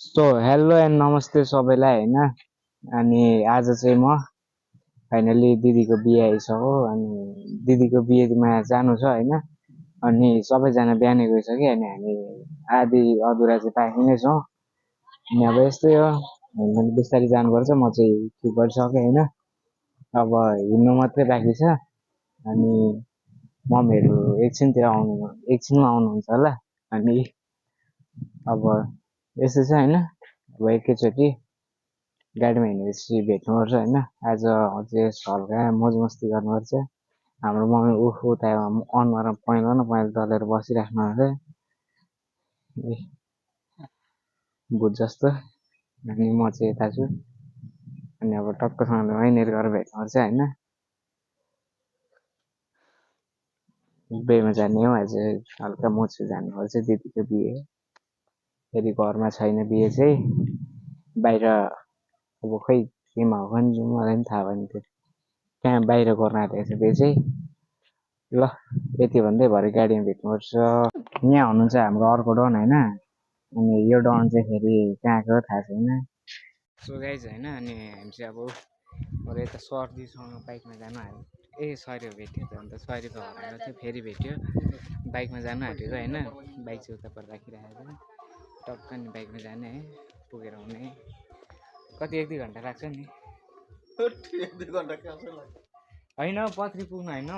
So hello and नमस्ते सबैलाई होइन। अनि आज चाहिँ म फाइनली दिदीको बिहे आइछ हो। अनि दिदीको बिहेमा जानु छ होइन। अनि सबैजना बिहानै गइसक्यो अनि हामी आधी अधुरा चाहिँ बाँकी नै छौँ। अनि अब यस्तै हो, हामी बिस्तारै जानुपर्छ। म चाहिँ ठिक गरिसकेँ होइन, अब हिँड्नु मात्रै बाँकी छ। अनि मम्मीहरू एकछिनमा आउनुहुन्छ होला। अनि अब यस्तो छ होइन, अब एकैचोटि गाडीमा हिँडेपछि भेट्नुपर्छ होइन। आज अझै हल्का मोज मस्ती गर्नुपर्छ। हाम्रो मम्मी उता अनुहारमा पहेँलो न पहेँलो दलेर बसिराख्नु हुन्छ भुत जस्तो। अनि म चाहिँ यता छु। अनि अब टक्कसँग वहीँनिर गएर भेट्नुपर्छ होइन। बिहेमा जाने हो आज, हल्का मोज जानुपर्छ दिदीको बिहे। फेरि घरमा छैन बिहे चाहिँ, बाहिर अब खै केमा हो भने मलाई पनि थाहा भएन। त्यो कहाँ बाहिर गर्न आँटेको छ त्यो चाहिँ। ल यति भन्दै भरे गाडीमा भेट्नुपर्छ। यहाँ हुनुहुन्छ हाम्रो अर्को डन होइन। अनि यो डन चाहिँ फेरि कहाँको थाहा छैन। सो गाइज होइन, अनि हामी चाहिँ अब अरू यता सर्दीसँग बाइकमा जानु आँट्यो। सरी भेट्यो त, अन्त सरी त हराएको थियो, फेरि भेट्यो। बाइकमा जानु आँटेको होइन, बाइक चाहिँ उता पर राखिराखेको टक्क नि बाइकमा जाने है, पुगेर आउने। कति 1-2 घन्टा लाग्छ नि। 1-2 घन्टा होइन पत्री पुग्नु होइन,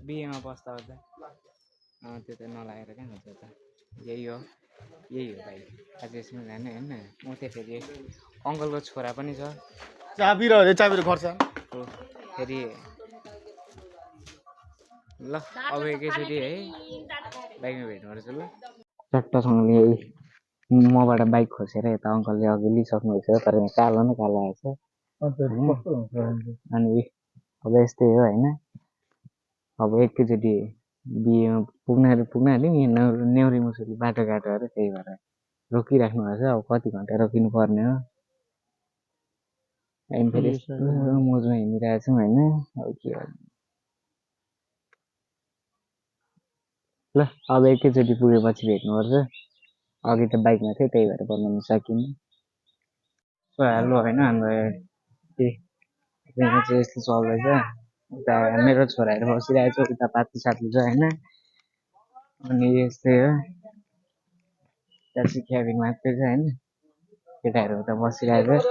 बिहेमा बस्दा ओर्दा त्यो त नलागेर कहाँ हुन्छ त। यही हो भाइ, आज यसमा जाने होइन। उतै फेरि अङ्कलको छोरा पनि छ, चाबी र खर्च फेरि। ल अब एकैचोटि है बाइकमा भेट्नुपर्छ। ल चट्टसँगले मबाट बाइक खोसेर यता अङ्कलले अघि लिइसक्नु भएको छ, तर यहाँ कालो न कालो आएछ। अनि अब यस्तै हो होइन। अब एकैचोटि बिहेमा पुग्न आँट्यौँ। यहाँ नेउरी मुसुरी बाटोघाटो अरे, त्यही भएर रोकिराख्नु भएको छ। अब कति घन्टा रोकिनु पर्ने हो। हामी फेरि मोजमा हिँडिरहेको छौँ होइन। अब के गर्नु। ल अब एकैचोटि पुगेपछि भेट्नुपर्छ। अघि त बाइकमा थियो, त्यही भएर बनाउनु सकिनँ। हेलो होइन, हाम्रो चाहिँ यस्तो चल्दैछ। उता मेरो छोराहरू बसिरहेको छ, उता पातली साथी छ होइन। अनि यस्तै हो, त्यहाँ चाहिँ क्याबिन मात्रै छ होइन। केटाहरू उता बसिरहेको छ,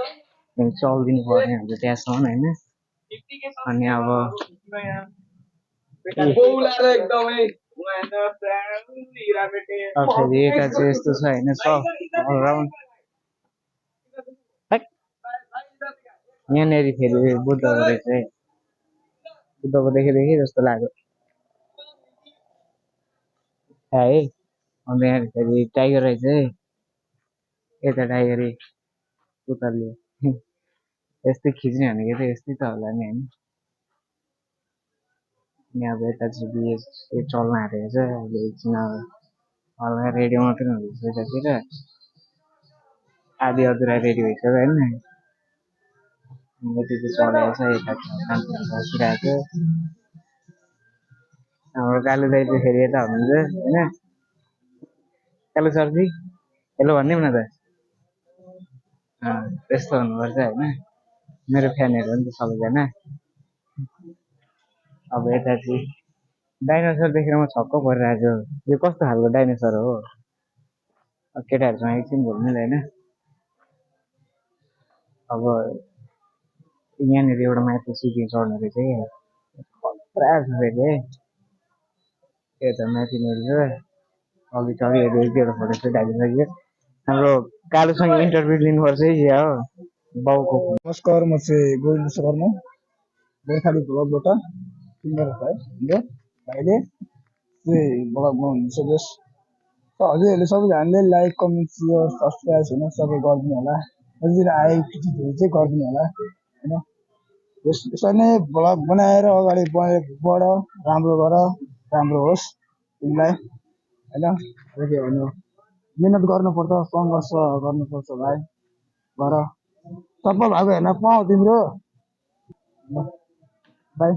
चलिदिनु पर्ने हुन्छ त्यहाँसम्म होइन। अनि अब फेरि यता चाहिँ यस्तो छ होइन, यहाँनिर फेरि बुद्धको रहेछ है, बुद्धको देखि जस्तो लाग्यो है। अन्त यहाँ फेरि टाइगर रहेछ है, यता टाइगरै उताले यस्तै खिच्ने भनेको त यस्तै त होला नि होइन। अनि अब यता चाहिँ बिहे चल्न आँटेको छ। अहिले एकछिन अब हल्का रेडियो मात्रै हुँदैछ यतातिर, आधी अधुरा रेडी भइसक्यो होइन। यति चाहिँ चढाएको छ, यता बसिरहेको। हाम्रो कालु दाइ चाहिँ फेरि यता हुनुहुन्छ होइन। कालु सरजी हेलो भनिदिउँ न त। त्यस्तो हुनुपर्छ होइन, मेरो फ्यानहरू हो नि त सबैजना। अब यता चाहिँ डाइनोसर देखेर म छक्क परिरहेको छु। यो कस्तो खालको डाइनोसर हो। केटाहरूसँग एकछिन घुम्नु होइन। अब यहाँनिर एउटा माथि सिटी चढ्नु रहेछ क्या, खतरा छ फेरि है। यता माथि छ, अघि चढिहेऱ्यो, एक दुईवटा फोटो चाहिँ ढालिसक्यो। हाम्रो कालुसँग इन्टरभ्यू लिनुपर्छ है या हो बाउको। नमस्कार, म चाहिँ गोविन्द शर्मा, गोर्खाली ब्लगबाट सुन्दर है हाम्रो भाइले चाहिँ ब्लग बनाउनुहुन्छ। जस हजुरहरूले सबैजनाले लाइक कमेन्ट सब्सक्राइब होइन सबै गरिदिनु होला। हजुर आएको चिजहरू चाहिँ गरिदिनु होला होइन। यसरी नै ब्लग बनाएर अगाडि बढ, राम्रो गर, राम्रो होस् तिमीलाई होइन। के भन्नु, मिहिनेत गर्नुपर्छ, सङ्घर्ष गर्नुपर्छ भाइ, गर। सफल भएको हेर्न पाऊ तिम्रो भाइ।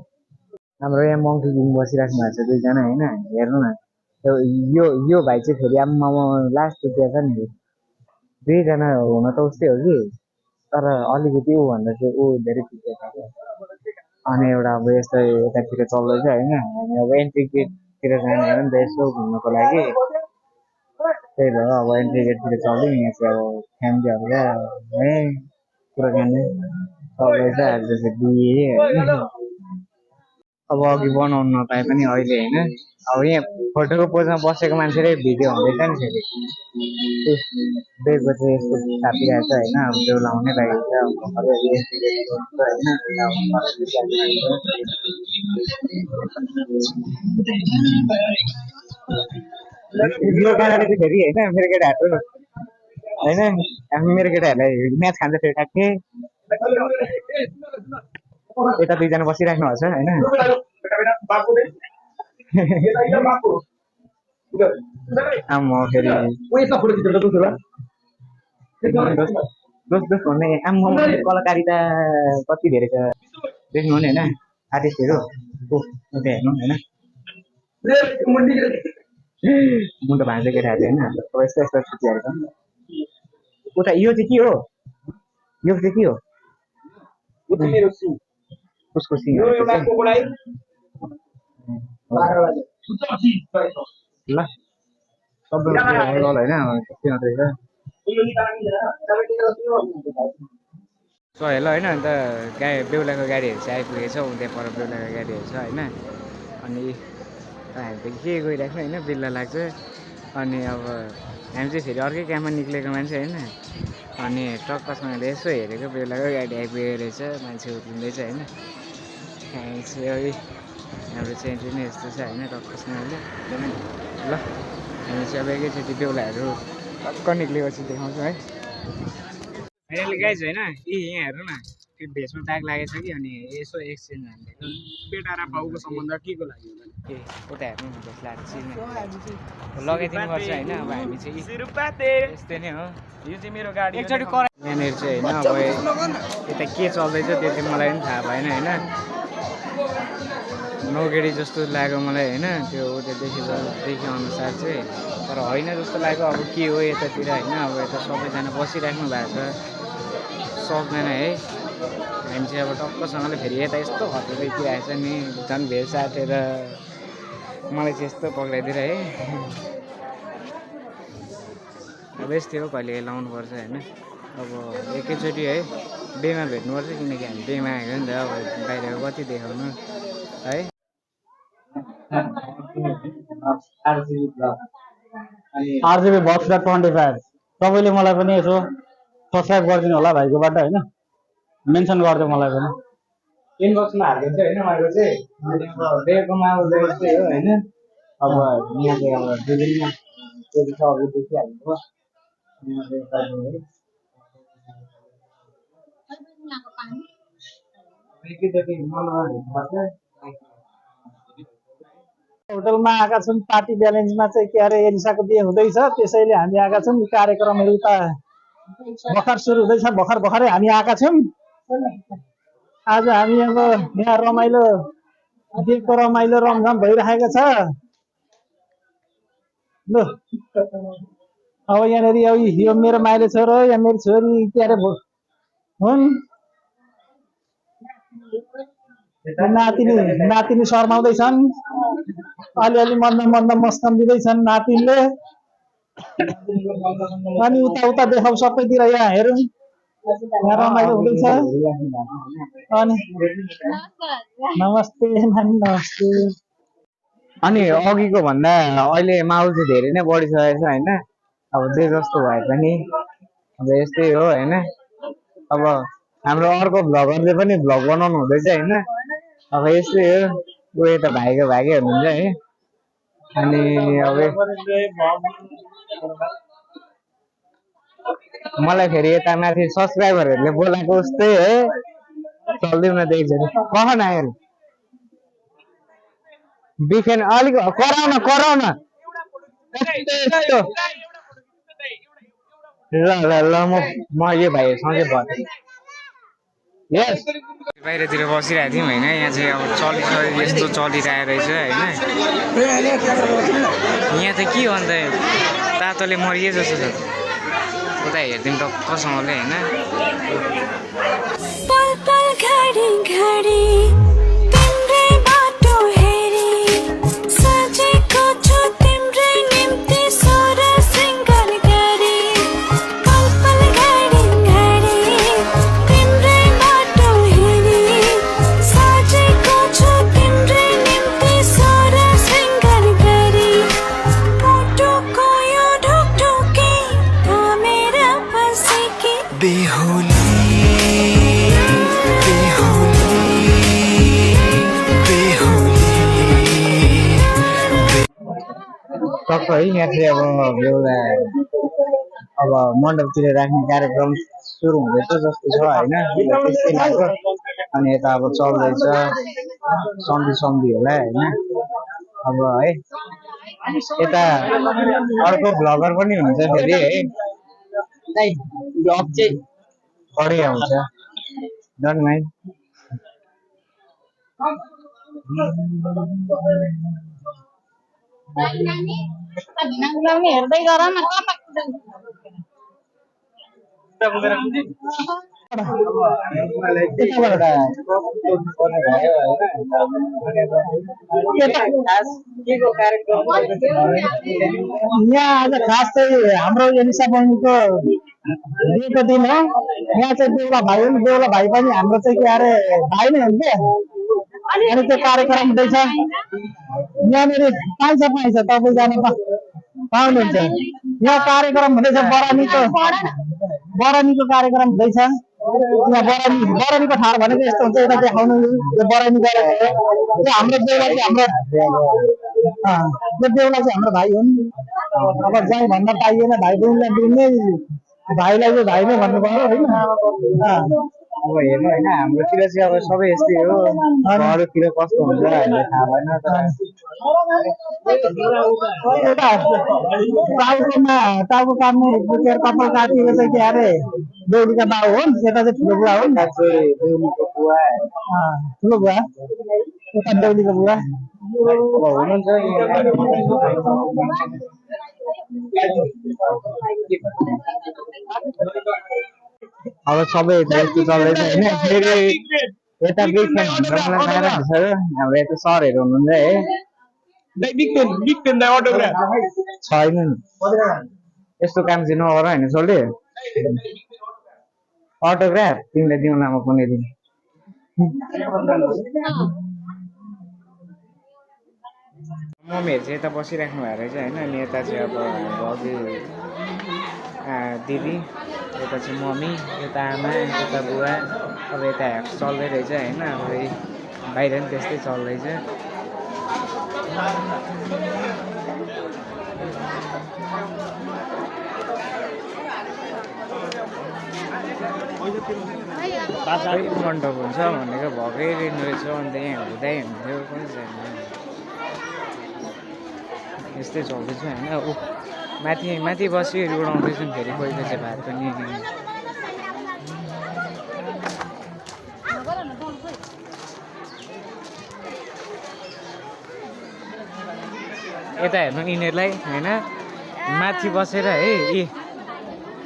हाम्रो यहाँ मङ्की किङ बसिराख्नु भएको छ दुईजना होइन, हेर्नु न। यो भाइ चाहिँ फेरि आम्मा लास्ट रुपियाँ छ नि। दुईजना हुन त उस्तै हो कि तर अलिकति ऊभन्दा चाहिँ ऊ धेरै पिछे छ क्या अनि एउटा अब यस्तो यतातिर चल्दैछ होइन हामी अब एन्ट्री गेटतिर जाने हो नि त यसो घुम्नको लागि त्यही भएर अब एन्ट्री गेटतिर चल्यौँ यहाँ चाहिँ अब फ्यामिलीहरूका है कुराकानी चल्दैछ आज चाहिँ बिहे होइन अब अघि बनाउनु नपाए पनि अहिले होइन अब यहाँ फोटोको पोजमा बसेको मान्छेले भिडियो हुँदैछ नि फेरि बेगको चाहिँ यस्तो छापिरहेको छ होइन अब त्यो लाउनै लागेको छ यो गानाले चाहिँ फेरि होइन मेरो केटाहरू होइन मेरो केटाहरूलाई म्याच खान्छ फेरि ठ्याक्कै यता दुईजना बसिराख्नु भएको छ होइन आम्मा फेरि दोस्त भन्ने आम्मा कलाकारिता कति धेरै छ देख्नु भने होइन आर्टिस्टहरू त्यहाँ हेर्नु होइन मुन्टो भान्जे केटाहरू होइन अब यस्तो यस्तो छुट्टीहरू छ उता यो चाहिँ के हो यो चाहिँ के हो उसको सिङ ल सबै होइन सो हेलो होइन अन्त बेहुलाको गाडीहरू चाहिँ आइपुगेछ उता पर बेहुलाको गाडीहरू छ होइन अनि हामी त के गइरहेको होइन बिल्ला लाग्छ अनि अब हामी चाहिँ फेरि अर्कै काममा निक्लेको मान्छे होइन अनि टक्कसँगले यसो हेरेको बेहुलाको गाडी आइपुगेको रहेछ मान्छे उत्रिँदैछ होइन हामी चाहिँ हाम्रो चाहिँ एन्ट्री नै यस्तो छ होइन टक्कसँगले ल हामी चाहिँ अब एकैचोटि बेहुलाहरू टक्क निक्लेपछि देखाउँछौँ है फाइनली गाइज होइन यहाँ हेर्नु न त्यो भेषमा दाग लागेछ कि अनि यसो एक्सचेन्ज हानिदिएको बेटा र बाउको सम्बन्ध के को लागि ए उता हेर्नु न भेष लगाएर चिर्ने लगाइदिनु पर्छ होइन अब हामी चाहिँ यस्तै नै हो यो चाहिँ मेरो गाडी एकचोटि यहाँनिर चाहिँ होइन अब यता के चल्दैछ त्यो चाहिँ मलाई पनि थाहा भएन होइन नौगेडी जस्तो लाग्यो मलाई होइन त्यो उता देखे अनुसार चाहिँ तर होइन जस्तो लाग्यो अब के हो यतातिर होइन अब यता सबैजना बसिराख्नु भएको छ सक्दैन है हामी चाहिँ अब टक्कसँगले फेरि यता यस्तो हटेर आएछ नि झन् भेल साटेर मलाई चाहिँ यस्तो पक्राइदिएर है अब यस्तै हो कहिले लाउनुपर्छ होइन अब एकैचोटि है बेमा भेट्नुपर्छ किनकि हामी बेमा आएको नि त अब बाहिरको कति देखाउनु है आरजिबी बक्स 25 तपाईँले मलाई पनि यसो सब्सक्राइब गरिदिनु होला भाइकोबाट होइन मेन्सन गरिदियो मलाई पनि इनबक्समा हालिदिन्छ होइन उहाँको चाहिँ बेगकोमा यस्तै हो होइन अब यहाँ चाहिँ अब विभिन्न त्यो छ अब देखिहाल्नु एकैचोटि मनोरमा भेट्नुपर्छ होटलमा आएका छौँ पार्टी ब्यालेन्समा चाहिँ के अरे एलिसाको बिहे हुँदैछ त्यसैले हामी आएका छौँ कार्यक्रमहरू त भर्खर सुरु हुँदैछ भर्खरै हामी आएका छौँ आज हामी अब यहाँ रमाइलो दिनको रमाइलो रमझम भइरहेको छ ल अब यहाँनिर यो मेरो माइलो छोरो या मेरो छोरी के अरे हुन् नातिनी शर्माउँदैछन् अलिअलि मन्द मस्कम्दिँदैछन् नातिनले अनि उता देखाउ सबैतिर यहाँ हेरौँ यहाँ रमाइलो हुँदैछ अनि नमस्ते नमस्ते अनि अघिको भन्दा अहिले माहौल चाहिँ धेरै नै बढिसकेको छ होइन अब जे जस्तो भए पनि अब यस्तै हो होइन अब हाम्रो अर्को भ्लगरले पनि भ्लग बनाउनु हुँदैछ होइन अब यस्तै हो ऊ यता भाइको भागै हुनुहुन्छ है अनि अब मलाई फेरि यता माथि सब्सक्राइबरहरूले बोलाएको जस्तै है चल्दिउँ न एकचोटि कहाँ आयो बिफेन अलिक कराउन ल म यो भाइसँगै भएँ यस बाहिरतिर बसिरहेको थियौँ होइन यहाँ चाहिँ अब यस्तो चलिरहेको रहेछ होइन यहाँ त के भन्दा तातोले मरिए जस्तो छ उता हेरिदिउँ टक्कसँगले होइन पल पल घडी घडी तिम्रै बाटो हेरी सजेको छु तिम्रै निम्ति सोर सिंगार गरी पल पल घडी घडी तिम्रै बाटो हेरी सजेको छु तिम्रै निम्ति सोर सिंगार गरी मुटुको यो ढुकढुकी थामेर बसेकी बेहुली टक्क है यहाँ चाहिँ अब एउटा अब मण्डपतिर राख्ने कार्यक्रम सुरु हुँदैछ जस्तो छ होइन त्यस्तै लाग्यो अनि यता अब चल्दैछ सन्धि होला होइन अब है यता अर्को भ्लगर पनि हुन्छ फेरि है ब्लग चाहिँ पढै आउँछ डोन्ट माइन्ड हेर्दै गर न यहाँ आज खास चाहिँ हाम्रो एलिसा बहिनीको बिहेको दिन हो यहाँ चाहिँ बेहुला भाइ हो नि बेहुला भाइ पनि हाम्रो चाहिँ के अरे भाइ नै हो क्या अनि त्यो कार्यक्रम हुँदैछ यहाँनिर पाइन्छ तपाईँ जान पाउनुहुन्छ यहाँ कार्यक्रम हुँदैछ बरानीको कार्यक्रम हुँदैछ यहाँ बरानीको ठाउँ भनेको यस्तो हुन्छ यता देखाउनु यो बरानी गरेको यो हाम्रो बेहुला चाहिँ हाम्रो भाइ हुन् अब जहीँ भन्न पाइएन भाइ बहिनीलाई दिने भाइलाई चाहिँ भाइ नै भन्नु पर्यो होइन अब हेर्नु होइन हाम्रोतिर चाहिँ अब सबै यस्तै हो अरूतिर कस्तो हुन्छ हामीलाई थाहा भएन यता टाउको काट्ने कपाल काटिएको चाहिँ के अरे बेहुलीका बाउ हो यता चाहिँ ठुलो बुवा हो बेहुलीको बुवा ठुलो बुवा यता बेहुलीको बुवा हुनुहुन्छ अब सबै यस्तो चल्दैछ होइन फेरि यता बिग फ्यान भनेर मलाई नराम्रो छ हाम्रो यता सरहरू हुनुहुन्छ है छैन यस्तो काम चाहिँ नगर होइन सोल्टे अटोग्राफ तिमीलाई दिउँला म कुनै दिन मम्मीहरू चाहिँ यता बसिराख्नु भएको रहेछ होइन अनि यता चाहिँ अब अघि दिदी यता चाहिँ मम्मी यता आमा यता बुवा अब यता चल्दै रहेछ होइन अब बाहिर पनि त्यस्तै चल्दैछ मण्डप हुन्छ भनेको भएकै रेन्ज रहेछ अन्त यहाँ हुँदै हुन्थ्यो पनि छैन यस्तै चल्दैछ होइन माथि बसी उडाउँदैछन् फेरि कोहीको चाहिँ भात पनि यता हेर्नु यिनीहरूलाई होइन माथि बसेर है यी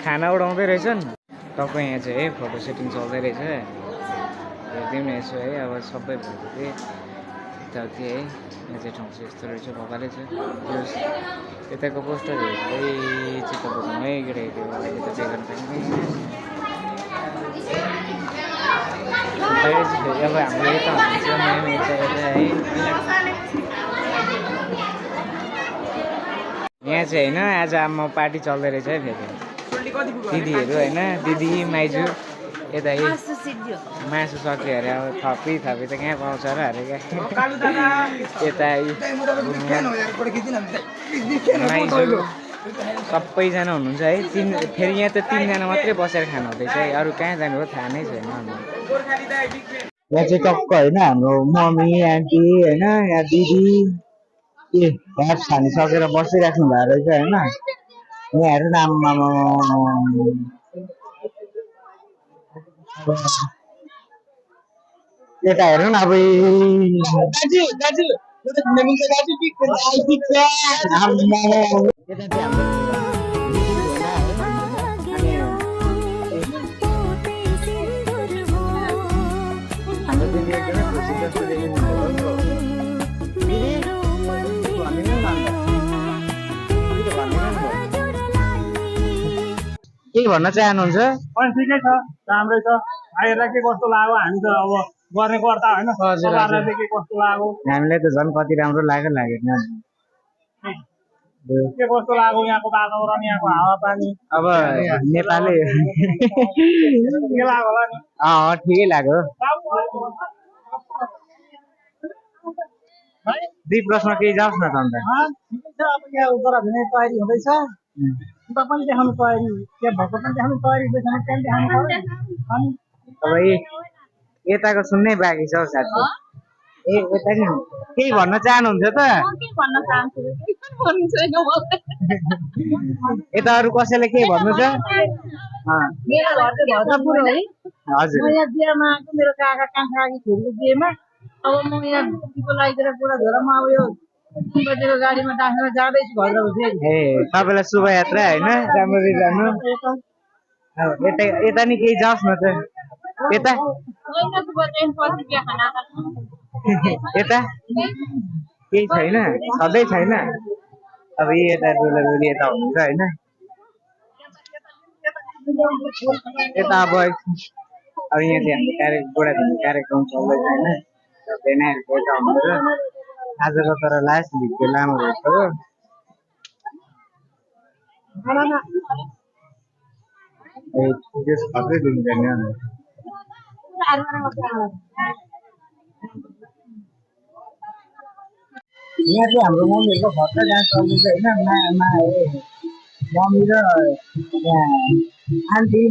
खाना उडाउँदै रहेछन् तपाईँ यहाँ चाहिँ है फोटो सुटिङ चल्दै रहेछ हेरिदिउँ न यसो है अब सबै भएको चाहिँ यताउति है यहाँ चाहिँ ठाउँ चाहिँ यस्तो रहेछ भोकाले छ यताको पोस्टर हेर्दै चित्त बुझ्नु है केटाकेटी अहिले त बेगर पनि अब हाम्रो यता हुन्छ म्याम यता है यहाँ चाहिँ होइन आज आमा पार्टी चल्दै रहेछ है फेरि दिदीहरू होइन दिदी माइजू यता मासु सक्यो अरे अब थपी त कहाँ पाउँछ र अरे क्या यता माइजू सबैजना हुनुहुन्छ है फेरि यहाँ त 3 जना मात्रै बसेर खानु हुँदैछ है अरू कहाँ जानु हो थाहा नै छैन यहाँ चाहिँ टक्क होइन हाम्रो मम्मी आन्टी होइन यहाँ दिदी भात खानिसकेर बसिराख्नु भएको रहेछ होइन यहाँ हेर्नु न आम्मामा यता हेर्नु न अब भन्न चाहनुहुन्छ? पनि ठिकै छ राम्रै छ आएर के कस्तो लाग्यो हामी त अब गर्ने गर्दा होइन तपाईँहरूलाई चाहिँ के कस्तो लाग्यो हामीलाई त झन् कति राम्रो लागेन के कस्तो लाग्यो यहाँको वातावरण यहाँको हावापानी अब नेपाली के लाग्यो होला नि ठिकै लाग्यो दुई प्रश्न केही जाओस् न त अन्त ठिकै छ अब यहाँ उता भिनै तयारी हुँदैछ उता पनि देखाउनु तयारी त्यहाँ भएको पनि देखाउनु तयारी हुँदैछ त्यहाँ देखाउनु पर्यो अनि अब यताको सुन्नै बाँकी छ हौ साथी यता नि केही भन्न चाहनुहुन्छ त यता अरू कसैले केही भन्नु छ मेरो घर चाहिँ भद्रपुर है हजुर म यहाँ बिहामा आएको मेरो काका कान्छा छोरीको बिहेमा अब म यहाँ ड्युटीको लागि बुढा झोलामा अब यो 3 बजेको गाडीमा डाँसेर जाँदैछु भद्रपुर फेरि ए तपाईँलाई शुभयात्रा होइन राम्ररी जानु यता यता नि केही जाओस् न त यता यता केही छैन सधैँ छैन अब यता डोलाडोली यता हुन्छ होइन यता अब यहाँ चाहिँ हाम्रो बुढाथोकी कार्यक्रम चल्दैछ होइन भेनाहरू यता हुनुहुन्छ आजको तर लास्ट भिडियो लामो रहेछ हो त्यो सबै दिन्छ नि यहाँ चाहिँ हाम्रो मम्मीहरूको भर्खर डान्स चल्दैछ होइन मम्मी र आन्टी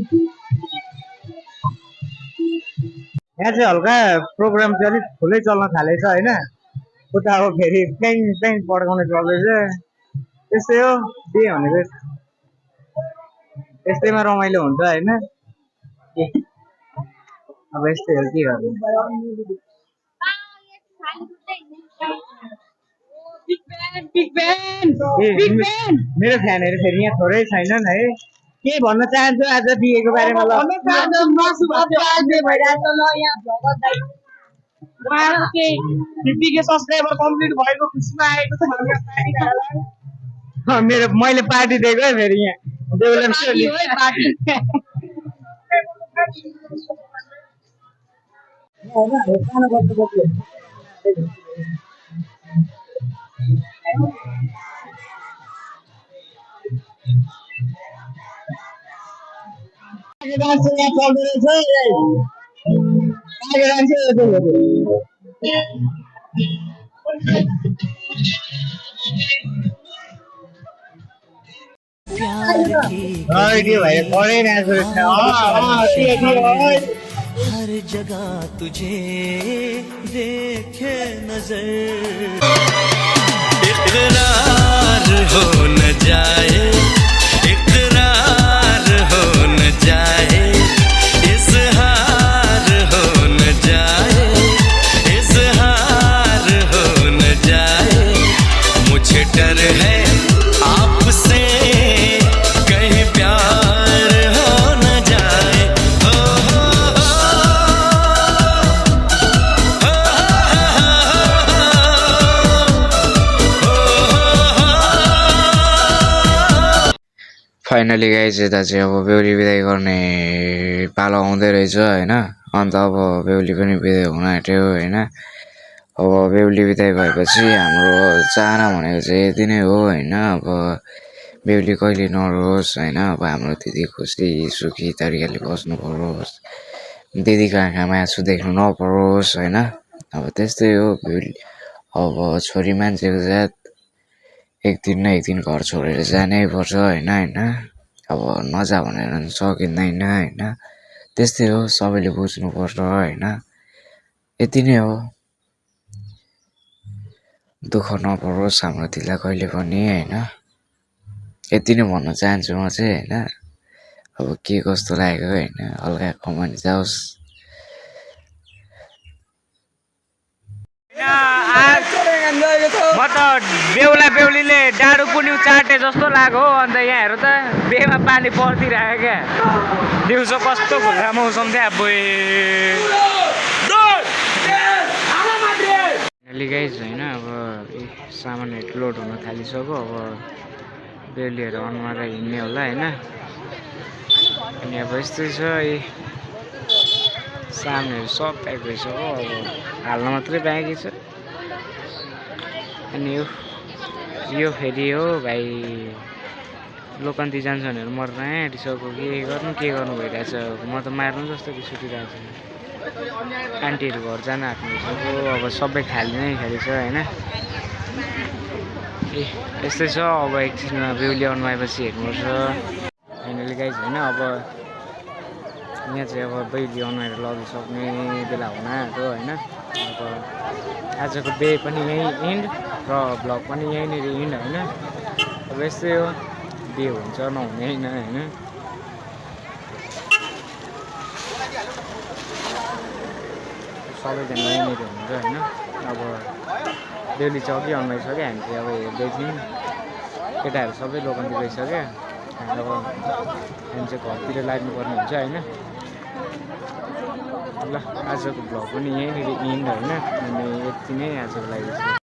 यहाँ चाहिँ हल्का प्रोग्राम चाहिँ अलिक ठुलै चल्न थालेछ होइन उता अब फेरि प्याङ प्याङ पड्काउने चल्दैछ त्यस्तै हो बिहे भनेको यस्तैमा रमाइलो हुन्छ होइन अब यस्तै हो के गर्नु मेरो फ्यानहरू फेरि यहाँ थोरै छैनन् है के भन्न चाहन्छु आज बिहेको बारेमा ल 50K सब्सक्राइबर कम्प्लिट भएको खुसीमा आएको छ मेरो मैले पार्टी दिएको है फेरि यहाँ देउलन हर जगह तुझे देखे नजर इकरार हो न जाए इकरार हो न जाए इज़हार हो न जाए इज़हार हो न जाए मुझे डर है आपसे कहीं प्यार हो न जाए फाइनली गाइज यता चाहिँ अब बेहुली बिदाई गर्ने पालो आउँदै रहेछ होइन अन्त अब बेहुली पनि बिदाई हुन आँट्यो होइन अब बेहुली बिदाई भएपछि हाम्रो चाहना भनेको चाहिँ यति नै हो होइन अब बेहुली कहिले नरोस् होइन अब हाम्रो दिदी खुसी सुखी तरिकाले बस्नु परोस् दिदीको आँखामा आँसु देख्नु नपरोस् होइन अब त्यस्तै हो बेहुली अब छोरी मान्छेको जात एक दिन न एक दिन घर छोडेर जानै पर्छ होइन अब नजा भनेर सकिँदैन होइन त्यस्तै हो सबैले बुझ्नुपर्छ होइन यति नै हो दुःख नपरोस् हाम्रो दिदीलाई कहिले पनि होइन यति नै भन्न चाहन्छु म चाहिँ होइन अब के कस्तो लाग्यो होइन हल्का कमेन्ट जाओस् म त बेहुला बेहुलीले डाँडो पुन्यु चाटे जस्तो लाग्यो अन्त यहाँ हेर त बेमा पानी पर्दिरहेको क्या दिउँसो कस्तो खुल्ला मौसम थियो अब गाइज होइन अब सामानहरू लोड हुन थालिसक्यो अब बेहुलीहरू अनुहार हिँड्ने होला होइन अनि अब यस्तै छ सामानहरू सब प्याक भइसक्यो अब हाल्न मात्रै बाँकी छ अनि यो फेरि हो भाइ लोकन्ती जान्छ भनेर मर्न आँटिसक्यो के गर्नु भइरहेछ म त मार्नु जस्तो रिस उठिरहेको छ आन्टीहरू घर जान आँट्नु अब सबै खाली नै खाली छ होइन यस्तै छ अब एकछिनमा बेहुली आउनु आएपछि हेर्नुपर्छ फाइनली गाइज होइन अब यहाँ चाहिँ अब बेहुली आउनु आएर लगिसक्ने बेला हुन आँट्यो होइन अब आजको डे पनि यहीँ इन्ड र भ्लग पनि यहीँनिर इन्ड होइन अब यस्तै हो डे हुन्छ नहुने होइन होइन सबैजना यहीँनिर हुन्छ होइन अब बेहुली चाहिँ अघि आउनु भइसक्यो हामी चाहिँ अब हेर्दै थियौँ केटाहरू सबै लोकन्ती गइसक्यो अब हामी चाहिँ घरतिर लाग्नुपर्ने हुन्छ होइन ल आजको भ्लग पनि यहीँनिर इन्ड होइन अनि यति नै आजको लागि